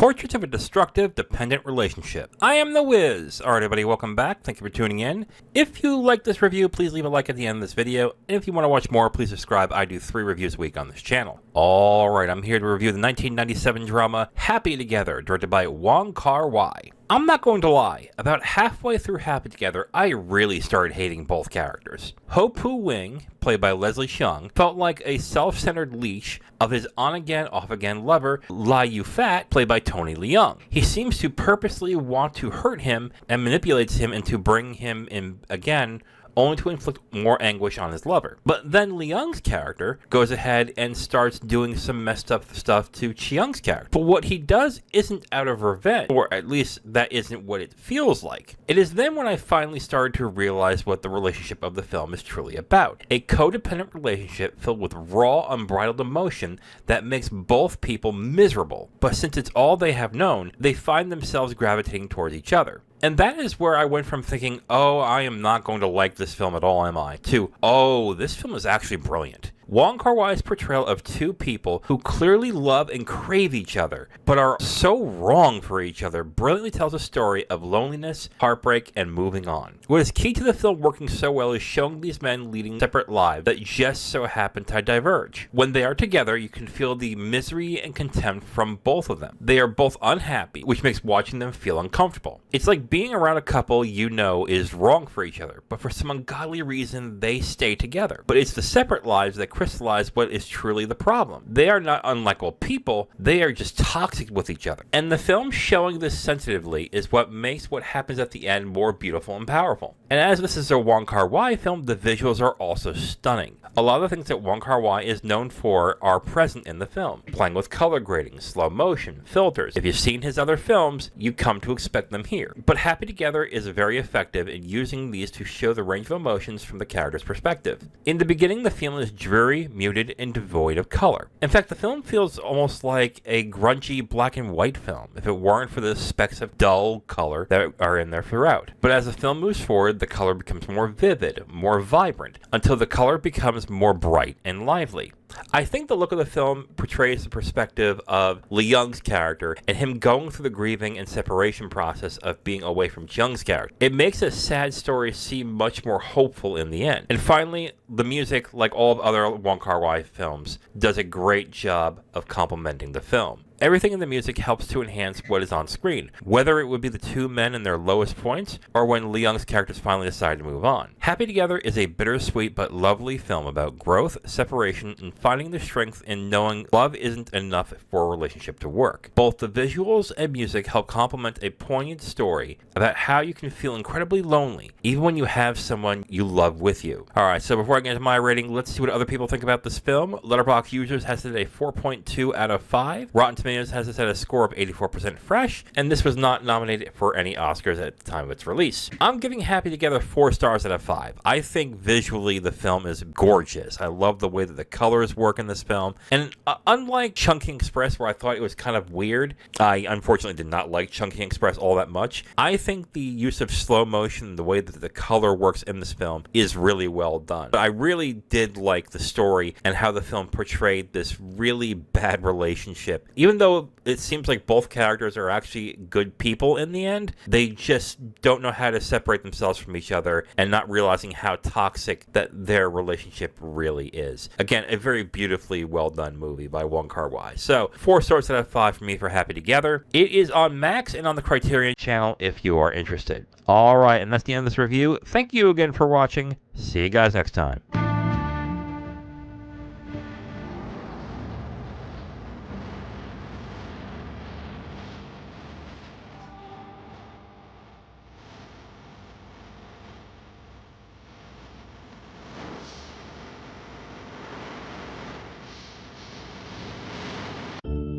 Portraits of a Destructive Dependent Relationship. I am the Wiz. Alright everybody, welcome back. Thank you for tuning in. If you like this review, please leave a like at the end of this video. And if you want to watch more, please subscribe. I do 3 reviews a week on this channel. Alright, I'm here to review the 1997 drama Happy Together, directed by Wong Kar-wai. I'm not going to lie, about halfway through Happy Together, I really started hating both characters. Ho Poo Wing, played by Leslie Cheung, felt like a self-centered leash of his on-again, off-again lover, Lai Yu-fat, played by Tony Leung. He seems to purposely want to hurt him and manipulates him into bringing him in again, only to inflict more anguish on his lover. But then Leung's character goes ahead and starts doing some messed up stuff to Cheung's character. But what he does isn't out of revenge, or at least that isn't what it feels like. It is then when I finally started to realize what the relationship of the film is truly about. A codependent relationship filled with raw, unbridled emotion that makes both people miserable. But since it's all they have known, they find themselves gravitating towards each other. And that is where I went from thinking, oh, I am not going to like this film at all, am I? To, oh, this film is actually brilliant. Wong Kar-wai's portrayal of two people who clearly love and crave each other, but are so wrong for each other, brilliantly tells a story of loneliness, heartbreak, and moving on. What is key to the film working so well is showing these men leading separate lives that just so happen to diverge. When they are together, you can feel the misery and contempt from both of them. They are both unhappy, which makes watching them feel uncomfortable. It's like being around a couple you know is wrong for each other, but for some ungodly reason, they stay together. But it's the separate lives that crystallize what is truly the problem. They are not unlikable people, they are just toxic with each other. And the film showing this sensitively is what makes what happens at the end more beautiful and powerful. And as this is a Wong Kar-wai film, the visuals are also stunning. A lot of the things that Wong Kar-wai is known for are present in the film. Playing with color grading, slow motion, filters. If you've seen his other films, you come to expect them here. But Happy Together is very effective in using these to show the range of emotions from the character's perspective. In the beginning, the feeling is dreary, muted, and devoid of color. In fact, the film feels almost like a grungy black and white film, if it weren't for the specks of dull color that are in there throughout. But as the film moves forward, the color becomes more vivid, more vibrant, until the color becomes more bright and lively. I think the look of the film portrays the perspective of Leung's character and him going through the grieving and separation process of being away from Jung's character. It makes a sad story seem much more hopeful in the end. And finally, the music, like all of other Wong Kar-wai films, does a great job of complementing the film. Everything in the music helps to enhance what is on screen, whether it would be the two men in their lowest points or when Leung's characters finally decide to move on. Happy Together is a bittersweet but lovely film about growth, separation, and finding the strength in knowing love isn't enough for a relationship to work. Both the visuals and music help complement a poignant story about how you can feel incredibly lonely, even when you have someone you love with you. Alright, so before I get into my rating, let's see what other people think about this film. Letterboxd users has it a 4.2 out of 5. Rotten Tomatoes has this at a score of 84% fresh, and this was not nominated for any Oscars at the time of its release. I'm giving Happy Together 4 stars out of 5. I think visually the film is gorgeous. I love the way that the colors work in this film, and unlike Chungking Express, where I thought it was kind of weird, I unfortunately did not like Chungking Express all that much. I think the use of slow motion, the way that the color works in this film is really well done. But I really did like the story and how the film portrayed this really bad relationship. Even though it seems like both characters are actually good people in the end, they just don't know how to separate themselves from each other and not realizing how toxic that their relationship really is. Again, a very beautifully well done movie by Wong Kar-wai. So 4 stars out of 5 for me for Happy Together. It is on Max and on the Criterion channel if you are interested. Alright, and that's the end of this review. Thank you again for watching. See you guys next time.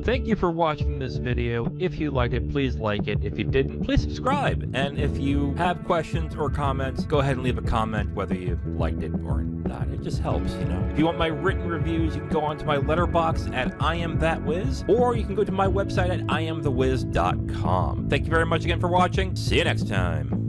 Thank you for watching this video. If you liked it, please like it. If you didn't, please subscribe. And if you have questions or comments, go ahead and leave a comment whether you liked it or not. It just helps, you know. If you want my written reviews, you can go onto my Letterboxd at IamThatWiz, or you can go to my website at IamTheWiz.com. Thank you very much again for watching. See you next time.